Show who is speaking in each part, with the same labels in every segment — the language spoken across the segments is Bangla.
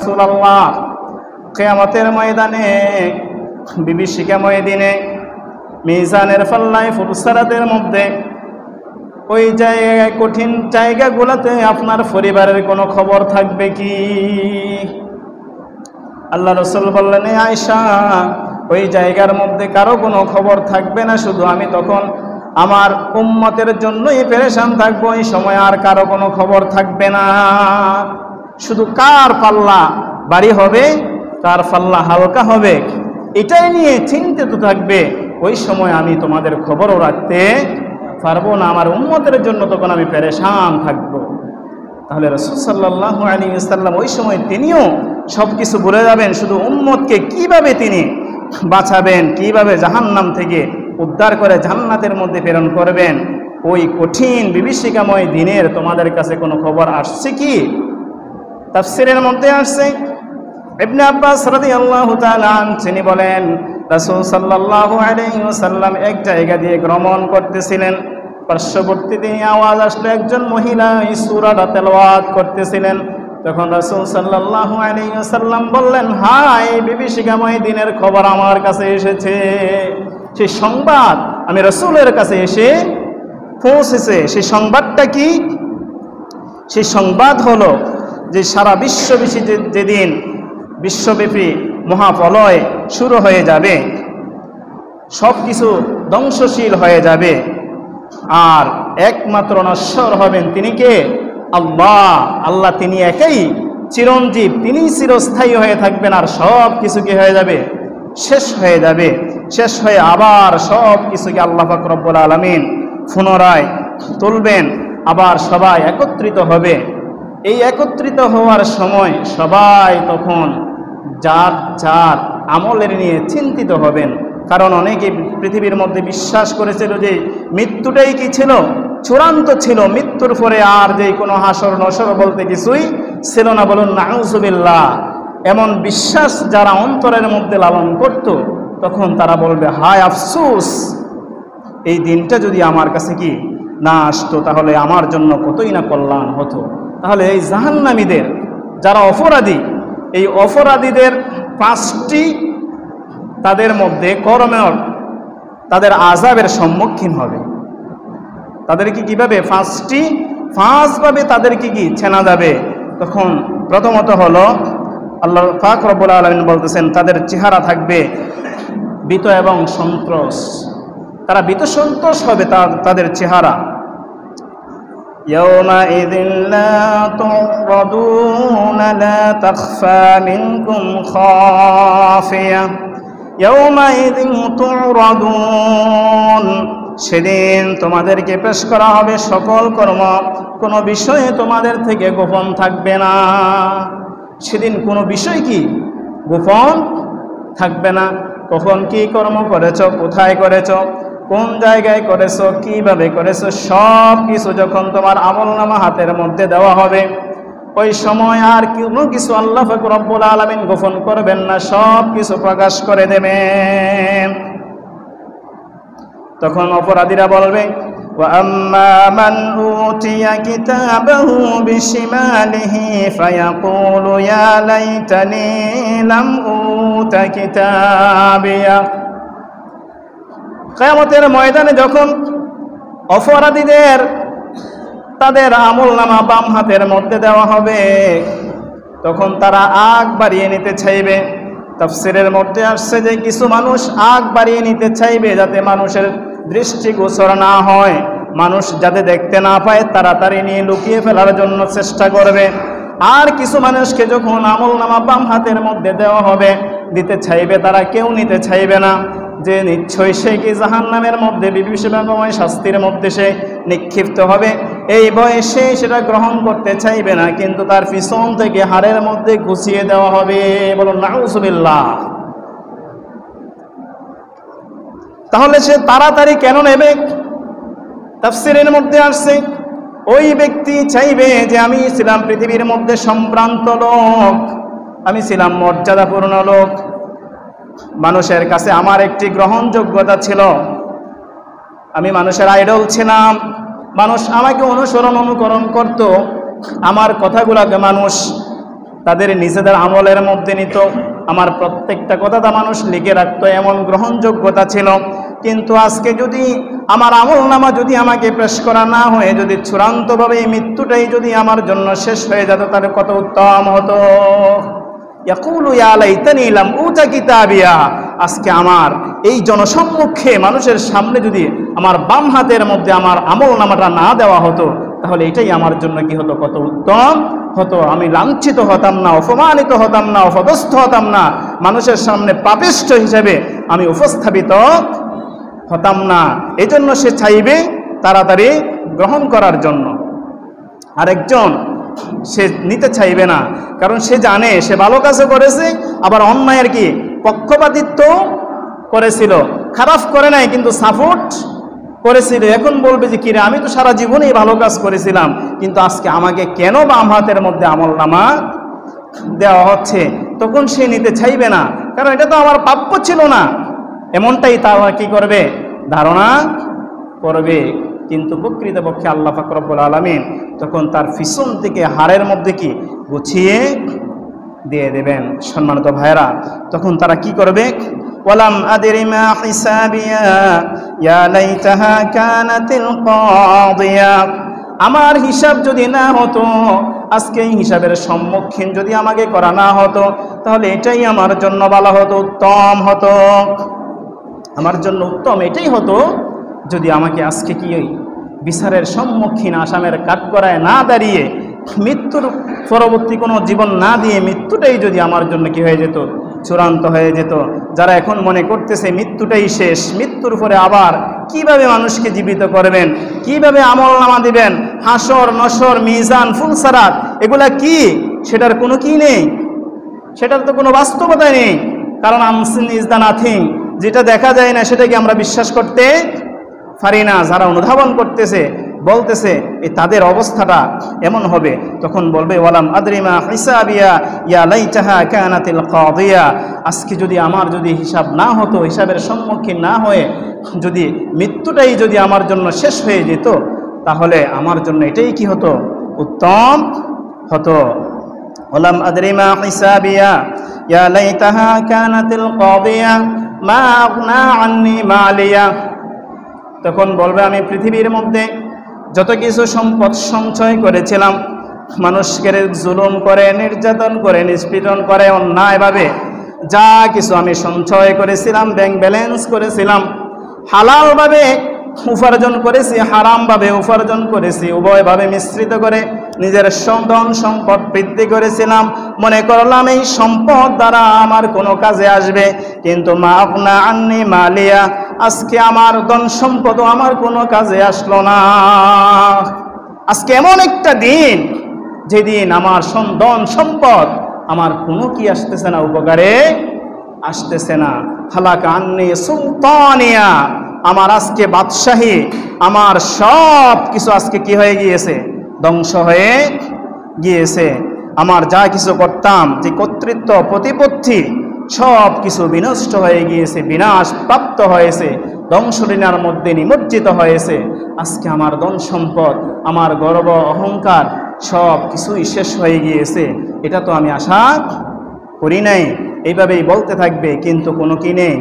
Speaker 1: রাসূলুল্লাহ, কিয়ামতের ময়দানে, বিভীষিকাময় দিনে, মিজানের পাল্লায়, ফুলসিরাতের মধ্যে, ওই জায়গায়, কঠিন জায়গাগুলোতে আপনার পরিবারের কোনো খবর থাকবে কি? আল্লাহ রাসূল বললেন, আয়েশা, ওই জায়গার মধ্যে কারো কোনো খবর থাকবে না, শুধু আমি তখন আমার উম্মতের জন্যই পেরেশান থাকবো। এই সময় আর কারো কোনো খবর থাকবে না, শুধু কার পাল্লা ভারী হবে, কার পাল্লা হালকা হবে, এটাই নিয়ে চিন্তিত থাকবে। ওই সময় আমি তোমাদের খবরও রাখতে পারবো না, আমার উম্মতের জন্য তখন আমি পেরেশান থাকবো। তাহলে রাসূল সাল্লাল্লাহু আলাইহি ওয়াসাল্লাম ওই সময় তিনিও সব কিছু ভুলে যাবেন, শুধু উম্মতকে কিভাবে তিনি বাঁচাবেন, কিভাবে জাহান্নাম থেকে উদ্ধার করে জান্নাতের মধ্যে প্রেরণ করবেন। ওই কঠিন বিভীষিকাময় দিনের তোমাদের কাছে কোনো খবর আসছে কি? তাফসীরের মধ্যে আসছে, ইবনে আব্বাস রাদিয়াল্লাহু তাআলা তিনি বলেন, রাসূল সাল্লাল্লাহু আলাইহি ওয়াসাল্লাম এক জায়গা দিয়ে ভ্রমণ করতেছিলেন, পার্শ্ববর্তী তিনি আওয়াজ আসলো, একজন মহিলা এই সূরাটা তেলাওয়াত করতেছিলেন। তখন রাসূল সাল্লাল্লাহু আলাইহি ওয়াসাল্লাম বললেন, হ্যাঁ, এই বিভীষিকাময় দিনের খবর আমার কাছে এসেছে, সেই সংবাদ আমি রাসূলের কাছে এসে পৌঁছেছে। সেই সংবাদটা কি? সেই সংবাদ হলো যে সারা বিশ্বব্যাপী যেদিন বিশ্বব্যাপী মহাপ্রলয় শুরু হয়ে যাবে, সব কিছু ধ্বংসশীল হয়ে যাবে, আর একমাত্র নশ্বর হবেন তিনি কে? আল্লাহ। আল্লাহ তিনি একাই চিরঞ্জীব, তিনি চিরস্থায়ী হয়ে থাকবেন, আর সব কিছু কি হয়ে যাবে? শেষ হয়ে যাবে। শেষ হয়ে আবার সব কিছুকে আল্লাহ পাক রব্বুল আলামিন পুনরায় তুলবেন, আবার সবাই একত্রিত হবে। এই একত্রিত হওয়ার সময় সবাই তখন যার যার আমলের নিয়ে চিন্তিত হবেন। কারণ অনেকে পৃথিবীর মধ্যে বিশ্বাস করেছিল যে মৃত্যুটাই কি ছিল? চূড়ান্ত ছিল, মৃত্যুর পরে আর যে কোনো হাসর নসর বলতে কিছুই ছিল না। বলুন নাউযুবিল্লাহ। এমন বিশ্বাস যারা অন্তরের মধ্যে লালন করত, তখন তারা বলবে, হায় আফসোস, এই দিনটা যদি আমার কাছে কি না আসতো, তাহলে আমার জন্য কতই না কল্যাণ হতো। তাহলে এই জাহান্নামীদের যারা অপরাধী, এই অপরাধীদের পাঁচটি তাদের মধ্যে কর্মের তাদের আযাবের সম্মুখীন হবে। তাদেরকে কিভাবে পাঁচভাবে তাদেরকে কি চেনা যাবে? তখন প্রথমত হলো, আল্লাহ পাক রব্বুল আলামিন বলতেছেন, তাদের চেহারা থাকবে ভীত এবং সন্ত্রস্ত। তারা ভীত সন্ত্রস্ত হবে তাদের চেহারা। ইয়াওমাইযিন লা তু'রাদুনা লা তাখফা মিনকুম খাফিয়া ইয়াওমাইযিন তু'রাদুন, সেদিন তোমাদেরকে পেশ করা হবে সকল কর্ম, কোনো বিষয়ে তোমাদের থেকে গোপন থাকবে না। সেদিন কোনো বিষয় কি গোপন থাকবে না। কখন কি কর্ম করেছ, কোথায় করেছ, কোন জায়গায় করেছ, কিভাবে করেছ, সব কিছু যখন তোমার আমলনামা হাতের মধ্যে দেওয়া হবে, ওই সময় আর কোনো কিছু আল্লাহ পাক রব্বুল আলামিন গোপন করবেন না, সব কিছু প্রকাশ করে দেবেন। তখন অপরাধীরা বলবে, ওয়া আম্মা মান উতিয়া কিতাবাহু বিশিমালিহি ফায়াকুলু ইয়া লাইতানি লাম উতা কিতাবিয়া। কিয়ামতের ময়দানে যখন অপরাধীদের তাদের আমলনামা বাম হাতের মধ্যে দেওয়া হবে, তখন তারা আগ বাড়িয়ে নিতে চাইবে। তাফসীরের মধ্যে আসছে যে কিছু মানুষ আগ বাড়িয়ে নিতে চাইবে যাতে মানুষের দৃষ্টিগোচর না হয়, মানুষ যাতে দেখতে না পায়, তাড়াতাড়ি নিয়ে লুকিয়ে ফেলার জন্য চেষ্টা করবে। আর কিছু মানুষকে যখন আমলনামা বাম হাতের মধ্যে দেওয়া হবে, দিতে চাইবে তারা, কেউ নিতে চাইবে না, যে নিশ্চয়ই সে কি জাহান্নামের মধ্যে বিভীষিকাময় শাস্তির মধ্যে সে নিক্ষিপ্ত হবে, এই বয়সে সেটা গ্রহণ করতে চাইবে না, কিন্তু তার পিছন থেকে হাড়ের মধ্যে ঘুষিয়ে দেওয়া হবে। বলুন নাউযুবিল্লাহ। তাহলে সে তাড়াতাড়ি কেন নেবে? তাফসীরের মধ্যে আসছে, ওই ব্যক্তি চাইবে যে আমি ছিলাম পৃথিবীর মধ্যে সম্ভ্রান্ত লোক, আমি ছিলাম মর্যাদাপূর্ণ লোক, মানুষের কাছে আমার একটি গ্রহণযোগ্যতা ছিল, আমি মানুষের আইডল ছিলাম, মানুষ আমাকে অনুকরণ করত, আমার কথাগুলোকে মানুষ তাদের নিজেদের আমলের মধ্যে নিত, আমার প্রত্যেকটা কথা তা মানুষ লিখে রাখতো, এমন গ্রহণযোগ্যতা ছিল। কিন্তু আজকে যদি আমার আমলনামা যদি আমাকে পেশ করা না হয়ে যদি চূড়ান্তভাবে এই মৃত্যুটাই যদি আমার জন্য শেষ হয়ে যেত, তাহলে কত উত্তম হতো। ইয়াকুলু ইয়া লাইতানি লাম উতা কিতাবিয়া, আজকে আমার এই জনসম্মুখে মানুষের সামনে যদি আমার বাম হাতের মধ্যে আমার আমলনামাটা না দেওয়া হতো, তাহলে এটাই আমার জন্য কি হতো, কত উত্তম হতো। আমি লাঞ্ছিত হতাম না, অপমানিত হতাম না, অপদস্থ হতাম না, মানুষের সামনে পাপিষ্ঠ হিসেবে আমি উপস্থাপিত হতাম না। এই জন্য সে চাইবে তাড়াতাড়ি গ্রহণ করার জন্য। আরেকজন সে নিতে চাইবে না, কারণ সে জানে সে ভালো কাজও করেছে, আবার অন্যায়ের কি পক্ষপাতিত্ব করেছিল, খারাপ করে নাই কিন্তু সাপোর্ট করেছিল। এখন বলবে যে কিরে, আমি তো সারা জীবনেই ভালো কাজ করেছিলাম, কিন্তু আজকে আমাকে কেন বাম হাতের মধ্যে আমলনামা দেওয়া হচ্ছে? তখন সে নিতে চাইবে না, কারণ এটা তো আমার প্রাপ্য ছিল না। এমনটাই তারা কি করবে, ধারণা করবে। কিন্তু প্রকৃতপক্ষে আল্লাহ পাক রব্বুল আলামিন তখন তার পিছন থেকে হাড়ের মধ্যে কি গুছিয়ে দিয়ে দেবেন। সম্মানিত ভাইরা, তখন তারা কি করবে, ওয়ালাম আদরি মা হিসাবিয়া ইয়া লাইতাহা কানাতিল কাদিয়া, আমার হিসাব যদি না হতো, আজকে এই হিসাবের সম্মুখীন যদি আমাকে করা না হতো, তাহলে এটাই আমার জন্য ভালো হতো, উত্তম হতো। আমার জন্য উত্তম এটাই হতো যদি আমাকে আজকে কি বিচারের সম্মুখীন আসামের কাঠগড়ায় না দাঁড়িয়ে মৃত্যুর পরবর্তী কোনো জীবন না দিয়ে মৃত্যুটাই যদি আমার জন্য কি হয়ে যেত, চূড়ান্ত হয়ে যেত। যারা এখন মনে করতেছে মৃত্যুটাই শেষ, মৃত্যুর পরে আবার কিভাবে মানুষকে জীবিত করবেন, কিভাবে আমলনামা দিবেন, হাসর নসর মিজান ফুলসারাত এগুলা কি, সেটার কোনো কি নেই, সেটার তো কোনো বাস্তবতা নেই। কারণ আনসিন ইজ দ্য নাথিং, যেটা দেখা যায় না সেটাকে আমরা বিশ্বাস করতে পারি না। যারা অনুধাবন করতেছে বলতেছে এই তাদের অবস্থাটা এমন হবে, তখন বলবে ওয়ালাম আদরি মা হিসাবিয়া ইয়া লাইতাহা কানাতিল কাদিয়া, আজকে যদি আমার যদি হিসাব না হতো, হিসাবের সম্মুখীন না হয়ে যদি মৃত্যুটাই যদি আমার জন্য শেষ হয়ে যেত, তাহলে আমার জন্য এটাই কি হতো, উত্তম হতো। ওয়ালাম আদরি মা হিসাবিয়া ইয়া লাইতাহা কানাতিল কাদিয়া মা আগনা আন্নি মালিয়া, তখন বলবে আমি পৃথিবীর মধ্যে যত কিছু সম্পদ সঞ্চয় করেছিলাম, মানুষকে জুলুম করে, নির্যাতন করে, নিষ্পীড়ন করে, অন্যায়ভাবে যা কিছু আমি সঞ্চয় করেছিলাম, ব্যাংক ব্যালেন্স করেছিলাম, হালালভাবে উপার্জন করেছি, হারামভাবে উপার্জন করেছি, উভয়ভাবে মিশ্রিত করে নিজের ধন সম্পদ বৃদ্ধি করেছিলাম, মনে করলাম এই সম্পদ দ্বারা আমার কোনো কাজে আসবে, কিন্তু মা আপনা আন্নি মালিয়া, আজকে আমার ধন সম্পদও আমার কোনো কাজে আসলো না। আজকে এমন একটা দিন যেদিন আমার ধন সম্পদ আমার কোনো কি আসতেছে না, উপকারে আসতেছে না। হালাকা আন্নি সুলতানিয়া, আমার আজকে বাদশাহী, আমার সব কিছু আজকে কি হয়ে গিয়েছে, ধ্বংস হয়ে গিয়েছে। আমার যা কিছু করতাম, যে কর্তৃত্ব প্রতিপত্তি সব কিছু বিনষ্ট হয়ে গিয়েছে, বিনাশ প্রাপ্ত হয়েছে, ধ্বংসলীলার মধ্যে নিমজ্জিত হয়েছে। আজকে আমার ধন সম্পদ, আমার গর্ব অহংকার সব কিছুই শেষ হয়ে গিয়েছে, এটা তো আমি আশা করি নাই। এইভাবেই বলতে থাকবে, কিন্তু কোনো কি নেই,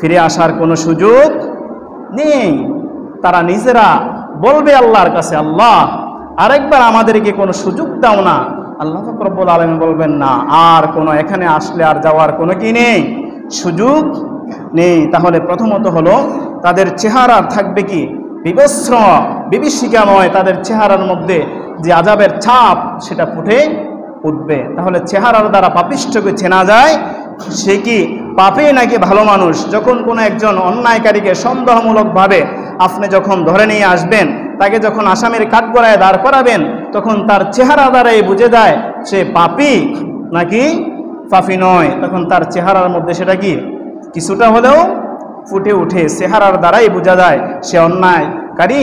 Speaker 1: ফিরে আসার কোনো সুযোগ নেই। তারা নিজেরা বলবে আল্লাহর কাছে, আল্লাহ আরেকবার আমাদেরকে কোনো সুযোগ দাও না। আল্লাহ পাক রব্বুল আলামিন বলবেন না, আর কোনো এখানে আসলে আর যাওয়ার কোনো কি নেই, সুযোগ নেই। তাহলে প্রথমত হলো তাদের চেহারা থাকবে কি বিবস্ত্র, বিভীষিকাময়, তাদের চেহারার মধ্যে যে আযাবের ছাপ সেটা ফুটে উঠবে। তাহলে চেহারার দ্বারা পাপিষ্ঠকে চেনা যায় সে কি পাপে নাকি ভালো মানুষ। যখন কোনো একজন অন্যায়কারীকে সন্দেহমূলকভাবে আপনি যখন ধরে নিয়ে আসবেন, তাকে যখন আসামির কাঠগড়ায় দাঁড় করাবেন, তখন তার চেহারা দ্বারাই বুঝে যায় সে পাপী নাকি পাপী নয়। তখন তার চেহারার মধ্যে সেটা কি কিছুটা হলেও ফুটে উঠে, চেহারার দ্বারাই বোঝা যায় সে অন্যায়কারী,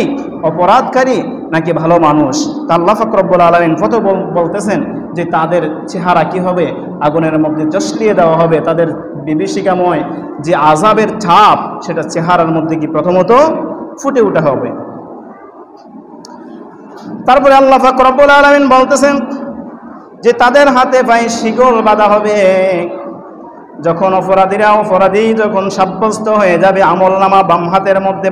Speaker 1: অপরাধকারী নাকি ভালো মানুষ। তা আল্লাহ পাক রব্বুল আলামিন কত বলতেছেন যে তাদের চেহারা কি হবে, আগুনের মধ্যে চসলিয়ে দেওয়া হবে, তাদের বিভীষিকাময় যে আযাবের ছাপ সেটা চেহারার মধ্যে কি প্রথমত ফুটে উঠা হবে। তারপরে আল্লাহ পাক রব্বুল আলামিন বলতেছেন যে তাদের হাতে পায়ে শিকল বাঁধা হবে। যখন অপরাধী যখন সাব্যস্ত হয়ে যাবে, আমলনামা বাম হাতের মধ্যে